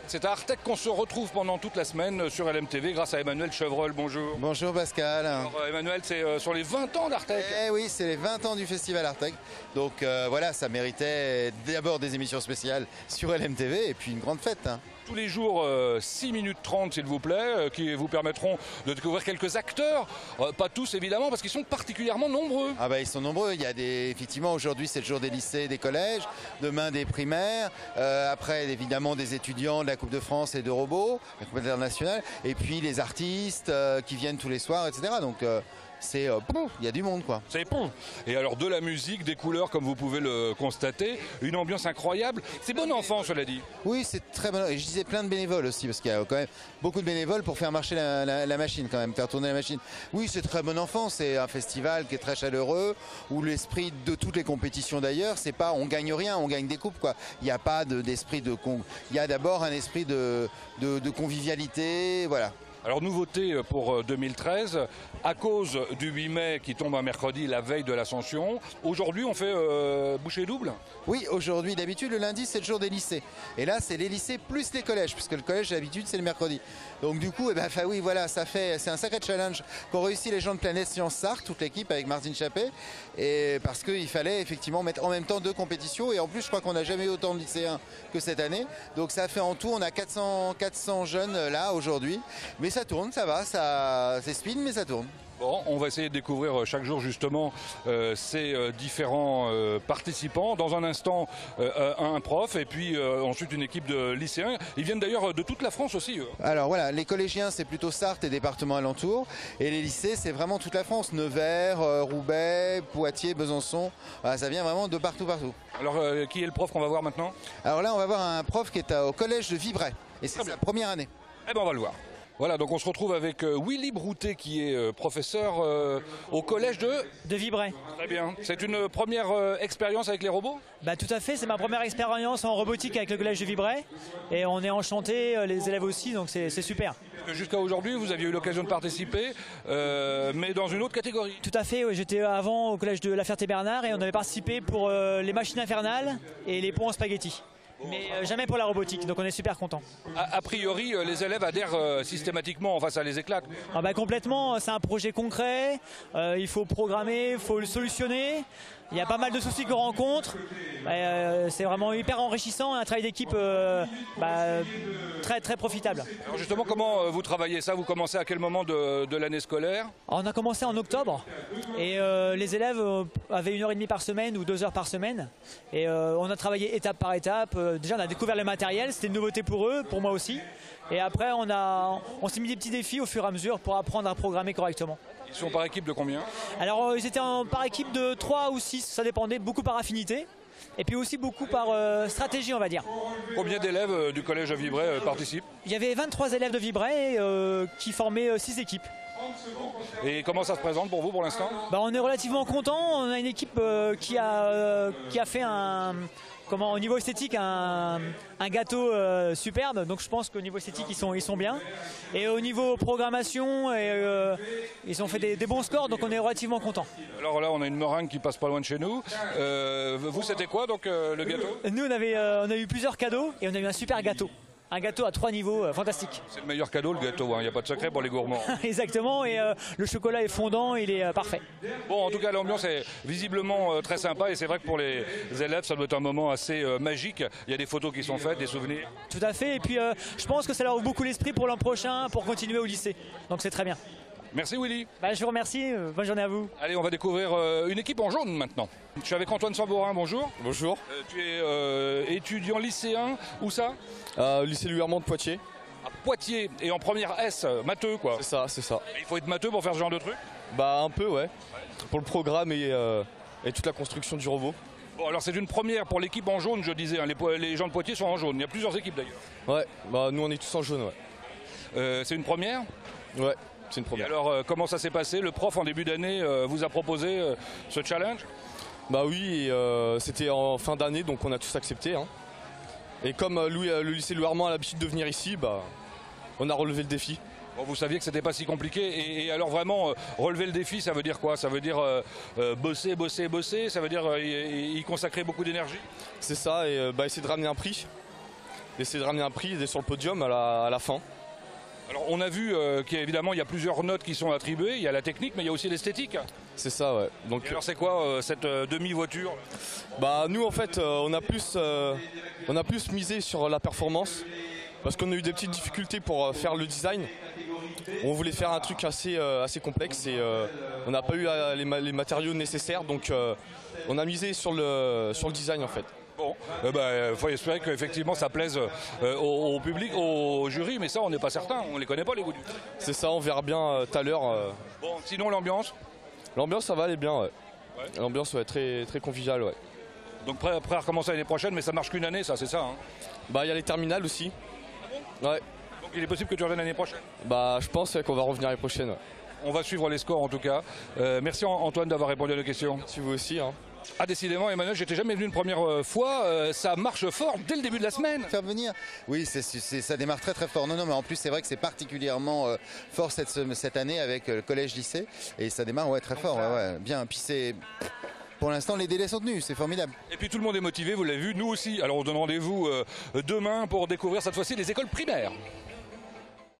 C'est à Artec qu'on se retrouve pendant toute la semaine sur LMTV grâce à Emmanuel Chevreul. Bonjour. Bonjour Pascal. Alors, Emmanuel, c'est sur les 20 ans d'Artec. Eh oui, c'est les 20 ans du festival Artec. Donc voilà, ça méritait d'abord des émissions spéciales sur LMTV et puis une grande fête. Hein. Tous les jours, 6 minutes 30 s'il vous plaît, qui vous permettront de découvrir quelques acteurs. Pas tous évidemment, parce qu'ils sont particulièrement nombreux. Ah bah ils sont nombreux, il y a effectivement aujourd'hui c'est le jour des lycées et des collèges, demain des primaires, après évidemment des étudiants de la Coupe de France et de Robo, la Coupe internationale, et puis les artistes qui viennent tous les soirs, etc. Donc il y a du monde quoi. C'est bon. Et alors de la musique, des couleurs comme vous pouvez le constater, une ambiance incroyable. C'est bon enfant cela dit. Oui, c'est très bon. Et je disais plein de bénévoles aussi parce qu'il y a quand même beaucoup de bénévoles pour faire marcher la machine quand même, faire tourner la machine. Oui, c'est très bon enfant. C'est un festival qui est très chaleureux où l'esprit de toutes les compétitions d'ailleurs, c'est pas on gagne rien, on gagne des coupes quoi. Il n'y a pas d'esprit de il y a d'abord un esprit de convivialité, voilà. Alors nouveauté pour 2013, à cause du 8 mai qui tombe un mercredi, la veille de l'Ascension, aujourd'hui on fait bouchée double. Oui, aujourd'hui d'habitude le lundi c'est le jour des lycées. Et là c'est les lycées plus les collèges, puisque le collège d'habitude c'est le mercredi. Donc du coup, oui voilà, c'est un sacré challenge qu'ont réussi les gens de Planète Science Sarthe, toute l'équipe avec Martine Chappé, et parce qu'il fallait effectivement mettre en même temps deux compétitions, et en plus je crois qu'on n'a jamais eu autant de lycéens que cette année. Donc ça fait en tout, on a 400 jeunes là aujourd'hui. Mais ça tourne, ça va, c'est speed mais ça tourne. Bon, on va essayer de découvrir chaque jour justement ces différents participants. Dans un instant, un prof et puis ensuite une équipe de lycéens. Ils viennent d'ailleurs de toute la France aussi. Alors voilà, les collégiens c'est plutôt Sarthe et départements alentours. Et les lycées c'est vraiment toute la France. Nevers, Roubaix, Poitiers, Besançon. Voilà, ça vient vraiment de partout. Alors qui est le prof qu'on va voir maintenant? Alors là on va voir un prof qui est au collège de Vibray. Et c'est sa première année. Eh bien on va le voir. Voilà, donc on se retrouve avec Willy Broutet qui est professeur au collège de Vibray. Très bien. C'est une première expérience avec les robots? Bah, tout à fait, c'est ma première expérience en robotique avec le collège de Vibray. Et on est enchantés, les élèves aussi, donc c'est super. Jusqu'à aujourd'hui, vous aviez eu l'occasion de participer, mais dans une autre catégorie. Tout à fait, oui, j'étais avant au collège de La Ferté-Bernard et on avait participé pour les machines infernales et les ponts en spaghetti. Mais jamais pour la robotique, donc on est super contents. A priori, les élèves adhèrent systématiquement, enfin ça les éclate. Ah bah complètement, c'est un projet concret, il faut programmer, il faut le solutionner. Il y a pas mal de soucis qu'on rencontre. C'est vraiment hyper enrichissant, un travail d'équipe très très profitable. Alors justement, comment vous travaillez ça? Vous commencez à quel moment de l'année scolaire? Alors on a commencé en octobre et les élèves avaient 1h30 par semaine ou 2 heures par semaine. Et on a travaillé étape par étape. Déjà on a découvert le matériel, c'était une nouveauté pour eux, pour moi aussi. Et après on s'est mis des petits défis au fur et à mesure pour apprendre à programmer correctement. Ils sont par équipe de combien? Alors ils étaient par équipe de 3 ou 6, ça dépendait, beaucoup par affinité. Et puis aussi beaucoup par stratégie on va dire. Combien d'élèves du collège de Vibray participent? Il y avait 23 élèves de Vibray qui formaient 6 équipes. Et comment ça se présente pour vous pour l'instant? On est relativement content, on a une équipe qui a fait au niveau esthétique un gâteau superbe, donc je pense qu'au niveau esthétique ils sont bien. Et au niveau programmation, ils ont fait des bons scores, donc on est relativement content. Alors là on a une meringue qui passe pas loin de chez nous. Vous c'était quoi donc le gâteau? Nous on a eu plusieurs cadeaux et on a eu un super gâteau. Un gâteau à 3 niveaux, fantastique. C'est le meilleur cadeau le gâteau, il n'y a pas de secret pour les gourmands. Exactement, et le chocolat est fondant, il est parfait. Bon, en tout cas l'ambiance est visiblement très sympa et c'est vrai que pour les élèves ça doit être un moment assez magique. Il y a des photos qui sont faites, des souvenirs. Tout à fait, et puis je pense que ça leur ouvre beaucoup l'esprit pour l'an prochain, pour continuer au lycée. Donc c'est très bien. Merci Willy. Je vous remercie, bonne journée à vous. Allez, on va découvrir une équipe en jaune maintenant. Je suis avec Antoine Sambourin, bonjour. Bonjour. Tu es étudiant lycéen, où ça? Lycée Louis Armand de Poitiers. À Poitiers, et en première S, matheux quoi. C'est ça. Et il faut être matheux pour faire ce genre de truc? Un peu ouais, pour le programme et toute la construction du robot. Bon alors c'est une première pour l'équipe en jaune je disais, hein. Les gens de Poitiers sont en jaune, il y a plusieurs équipes d'ailleurs. Ouais, nous on est tous en jaune ouais. C'est une première? Ouais. C'est une première. Et alors comment ça s'est passé? Le prof en début d'année vous a proposé ce challenge? Oui, c'était en fin d'année donc on a tous accepté. Hein. Et comme le lycée Louis Armand a l'habitude de venir ici, on a relevé le défi. Bon, vous saviez que c'était pas si compliqué et alors vraiment relever le défi ça veut dire quoi? Ça veut dire bosser, ça veut dire y consacrer beaucoup d'énergie? C'est ça et essayer de ramener un prix. d'essayer de ramener un prix et d'être sur le podium à la fin. Alors on a vu qu'évidemment il y a plusieurs notes qui sont attribuées, il y a la technique mais il y a aussi l'esthétique. C'est ça, ouais. Donc, et alors c'est quoi cette demi-voiture? Bah nous en fait on a plus misé sur la performance parce qu'on a eu des petites difficultés pour faire le design. On voulait faire un truc assez complexe et on n'a pas eu les matériaux nécessaires, donc on a misé sur le design en fait. Bon, faut espérer qu'effectivement ça plaise au public, au jury, mais ça on n'est pas certain, on les connaît pas les goûts du jeu. C'est ça, on verra bien tout à l'heure. Bon, sinon l'ambiance? L'ambiance ça va, elle est bien, ouais. Ouais. L'ambiance ouais, très, très conviviale, ouais. Donc prêt à recommencer l'année prochaine, mais ça marche qu'une année, ça, c'est ça hein? Bah il y a les terminales aussi. Ouais. Donc il est possible que tu reviennes l'année prochaine? Bah je pense qu'on va revenir l'année prochaine. Ouais. On va suivre les scores en tout cas. Merci Antoine d'avoir répondu à nos questions. Si vous aussi. Hein. Ah décidément Emmanuel, j'étais jamais venu une première fois, ça marche fort dès le début de la semaine. Faire venir. Oui, ça démarre très très fort. Non, mais en plus c'est vrai que c'est particulièrement fort cette année avec le collège-lycée. Et ça démarre très fort, ouais. Bien, puis pour l'instant les délais sont tenus, c'est formidable. Et puis tout le monde est motivé, vous l'avez vu, nous aussi. Alors on se donne rendez-vous demain pour découvrir cette fois-ci les écoles primaires.